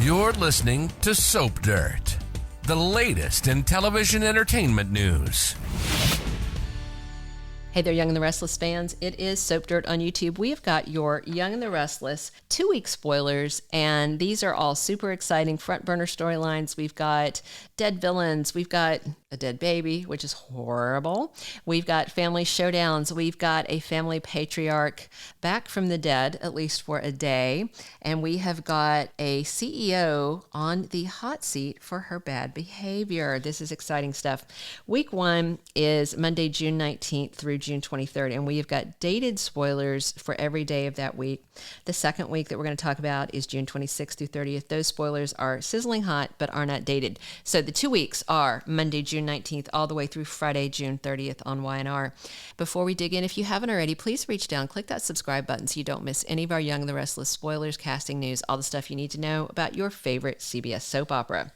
You're listening to Soap Dirt, the latest in television entertainment news. Hey there, Young and the Restless fans. It is Soap Dirt on YouTube. We have got your Young and the Restless 2-week spoilers, and these are all super exciting front burner storylines. We've got dead villains. We've got a dead baby, which is horrible. We've got family showdowns. We've got a family patriarch back from the dead, at least for a day. And we have got a CEO on the hot seat for her bad behavior. This is exciting stuff. Week 1 is Monday, June 19th through June 23rd. And we have got dated spoilers for every day of that week. The second week that we're going to talk about is June 26th through 30th. Those spoilers are sizzling hot, but are not dated. So the 2 weeks are Monday, June 19th, all the way through Friday, June 30th on YNR. Before we dig in, if you haven't already, please reach down, click that subscribe button so you don't miss any of our Young and the Restless spoilers, casting news, all the stuff you need to know about your favorite CBS soap opera.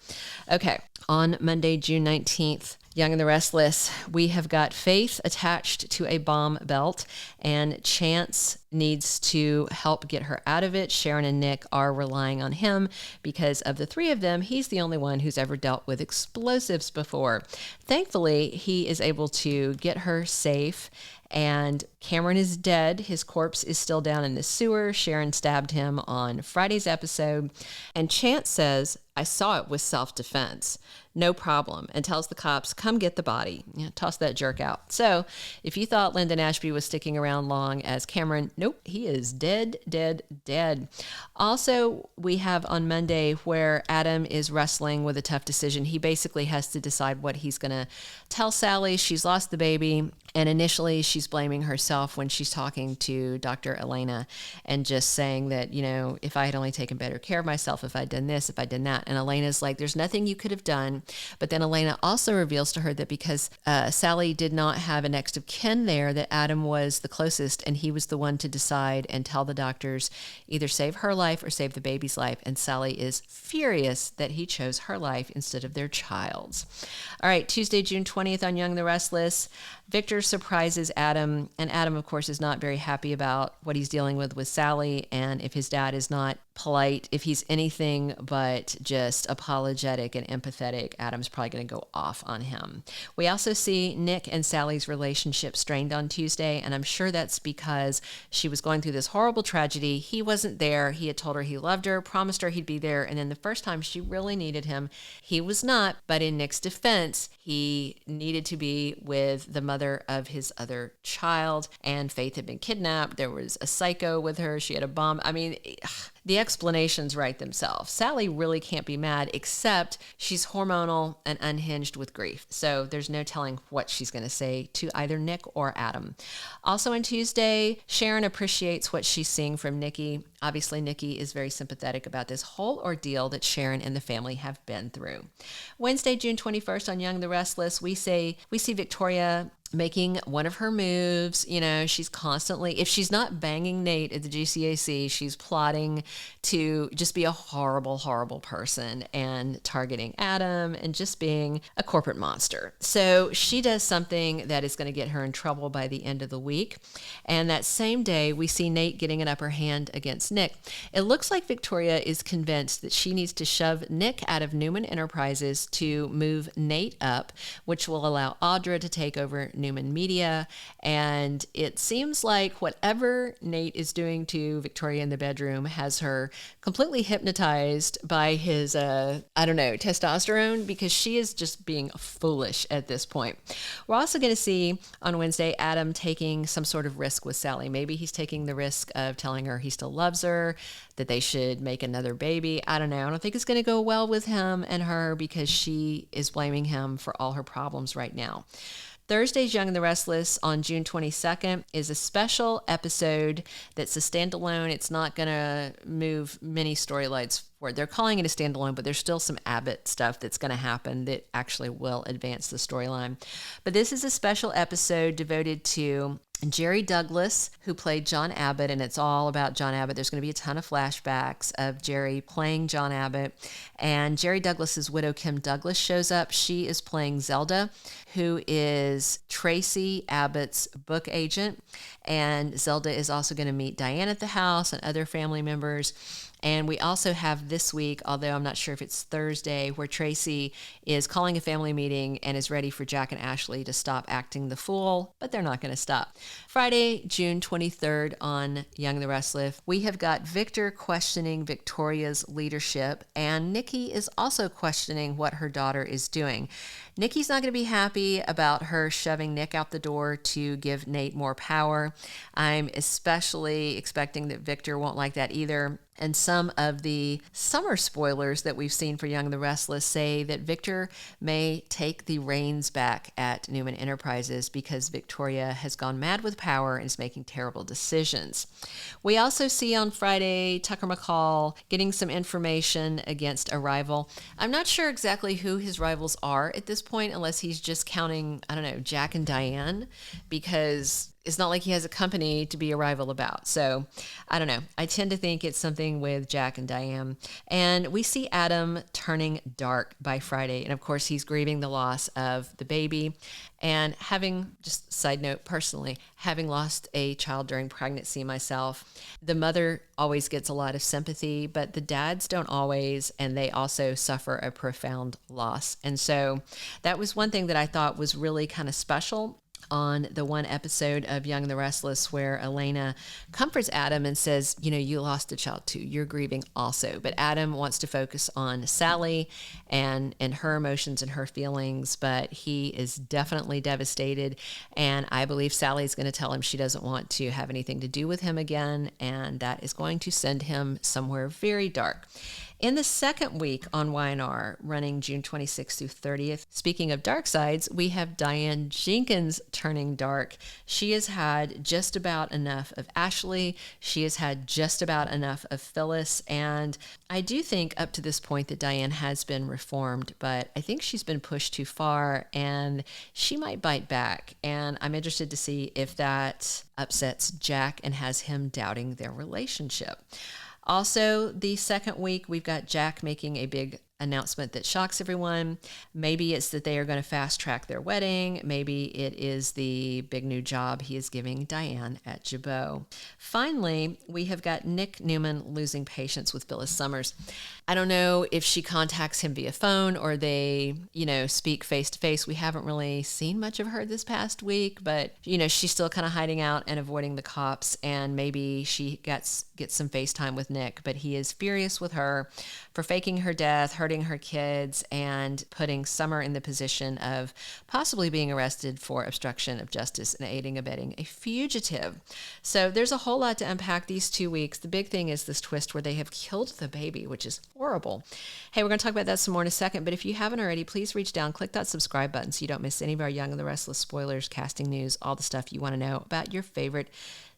Okay, on Monday, June 19th, Young and the Restless, we have got Faith attached to a bomb belt, and Chance needs to help get her out of it. Sharon and Nick are relying on him because of the three of them. He's the only one who's ever dealt with explosives before. Thankfully, he is able to get her safe, and Cameron is dead. His corpse is still down in the sewer. Sharon stabbed him on Friday's episode, and Chance says, "I saw it was self-defense. No problem," and tells the cops, "Come get the body." Toss that jerk out. So if you thought Linden Ashby was sticking around long as Cameron, nope, he is dead, dead, dead. Also, we have on Monday where Adam is wrestling with a tough decision. He basically has to decide what he's going to tell Sally. She's lost the baby, and initially she's blaming herself when she's talking to Dr. Elena and just saying that, if I had only taken better care of myself, if I'd done this, if I'd done that. And Elena's like, there's nothing you could have done. But then Elena also reveals to her that because Sally did not have a next of kin there, that Adam was the closest, and he was the one to decide and tell the doctors either save her life or save the baby's life. And Sally is furious that he chose her life instead of their child's. All right, Tuesday, June 20th on Young the Restless, Victor surprises Adam, and Adam, of course, is not very happy about what he's dealing with Sally, and if his dad is not polite, if he's anything but just apologetic and empathetic, Adam's probably going to go off on him. We also see Nick and Sally's relationship strained on Tuesday, and I'm sure that's because she was going through this horrible tragedy. He wasn't there. He had told her he loved her, promised her he'd be there, and then the first time she really needed him, he was not. But in Nick's defense, he needed to be with the mother of his other child, and Faith had been kidnapped. There was a psycho with her. She had a bomb. I mean, the explanations write themselves. Sally really can't be mad, except she's hormonal and unhinged with grief. So there's no telling what she's going to say to either Nick or Adam. Also on Tuesday, Sharon appreciates what she's seeing from Nikki. Obviously, Nikki is very sympathetic about this whole ordeal that Sharon and the family have been through. Wednesday, June 21st on Young the Restless, we see Victoria making one of her moves. She's constantly, if she's not banging Nate at the GCAC, she's plotting to just be a horrible, horrible person and targeting Adam and just being a corporate monster. So she does something that is going to get her in trouble by the end of the week. And that same day, we see Nate getting an upper hand against Nick. It looks like Victoria is convinced that she needs to shove Nick out of Newman Enterprises to move Nate up, which will allow Audra to take over Newman Media. And it seems like whatever Nate is doing to Victoria in the bedroom has her completely hypnotized by his, testosterone, because she is just being foolish at this point. We're also going to see on Wednesday Adam taking some sort of risk with Sally. Maybe he's taking the risk of telling her he still loves her, that they should make another baby. I don't know. I don't think it's going to go well with him and her because she is blaming him for all her problems right now. Thursday's Young and the Restless on June 22nd is a special episode that's a standalone. It's not going to move many storylines forward. They're calling it a standalone, but there's still some Abbott stuff that's going to happen that actually will advance the storyline. But this is a special episode devoted to Jerry Douglas, who played John Abbott, and it's all about John Abbott. There's going to be a ton of flashbacks of Jerry playing John Abbott, and Jerry Douglas's widow, Kim Douglas, shows up. She is playing Zelda, who is Tracy Abbott's book agent, and Zelda is also going to meet Diane at the house and other family members. And we also have this week, although I'm not sure if it's Thursday, where Tracy is calling a family meeting and is ready for Jack and Ashley to stop acting the fool, but they're not going to stop. Friday, June 23rd on Young and the Restless, we have got Victor questioning Victoria's leadership, and Nikki is also questioning what her daughter is doing. Nikki's not going to be happy about her shoving Nick out the door to give Nate more power. I'm especially expecting that Victor won't like that either. And some of the summer spoilers that we've seen for Young and the Restless say that Victor may take the reins back at Newman Enterprises because Victoria has gone mad with power and is making terrible decisions. We also see on Friday Tucker McCall getting some information against a rival. I'm not sure exactly who his rivals are at this point, unless he's just counting, I don't know, Jack and Diane, because it's not like he has a company to be a rival about. So I don't know. I tend to think it's something with Jack and Diane. And we see Adam turning dark by Friday. And of course, he's grieving the loss of the baby. And having, just side note personally, having lost a child during pregnancy myself, the mother always gets a lot of sympathy, but the dads don't always, and they also suffer a profound loss. And so that was one thing that I thought was really kind of special on the one episode of Young and the Restless where Elena comforts Adam and says, you know, you lost a child too. You're grieving also. But Adam wants to focus on Sally and her emotions and her feelings, but he is definitely devastated. And I believe Sally's going to tell him she doesn't want to have anything to do with him again, and that is going to send him somewhere very dark. In the second week on YNR, running June 26th through 30th, speaking of dark sides, we have Diane Jenkins turning dark. She has had just about enough of Ashley. She has had just about enough of Phyllis. And I do think up to this point that Diane has been reformed, but I think she's been pushed too far and she might bite back. And I'm interested to see if that upsets Jack and has him doubting their relationship. Also, the second week, we've got Jack making a big announcement that shocks everyone. Maybe it's that they are going to fast track their wedding. Maybe it is the big new job he is giving Diane at Jabot. Finally, we have got Nick Newman losing patience with Phyllis Summers. I don't know if she contacts him via phone or they, speak face to face. We haven't really seen much of her this past week, but, she's still kind of hiding out and avoiding the cops, and maybe she gets some FaceTime with Nick, but he is furious with her for faking her death, hurting her kids, and putting Summer in the position of possibly being arrested for obstruction of justice and aiding and abetting a fugitive. So there's a whole lot to unpack these 2 weeks. The big thing is this twist where they have killed the baby, which is horrible. Hey, we're going to talk about that some more in a second, but if you haven't already, please reach down, click that subscribe button so you don't miss any of our Young and the Restless spoilers, casting news, all the stuff you want to know about your favorite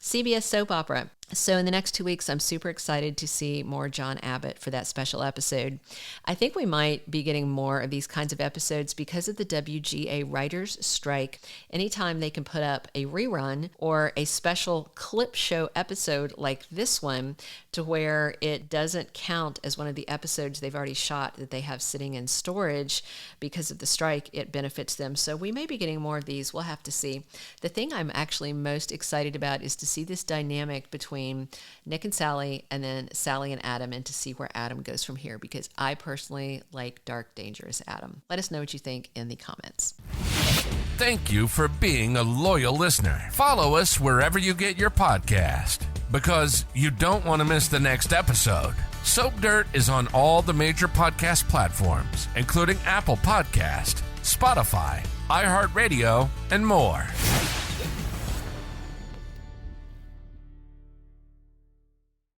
CBS soap opera. So in the next 2 weeks, I'm super excited to see more John Abbott for that special episode. I think we might be getting more of these kinds of episodes because of the WGA writers' strike. Anytime they can put up a rerun or a special clip show episode like this one to where it doesn't count as one of the episodes they've already shot that they have sitting in storage because of the strike, it benefits them. So we may be getting more of these. We'll have to see. The thing I'm actually most excited about is to see this dynamic between Nick and Sally, and then Sally and Adam, and to see where Adam goes from here, because I personally like dark, dangerous Adam. Let us know what you think in the comments. Thank you for being a loyal listener. Follow us wherever you get your podcast, because you don't want to miss the next episode. Soap Dirt is on all the major podcast platforms, including Apple Podcast, Spotify, iHeartRadio, and more.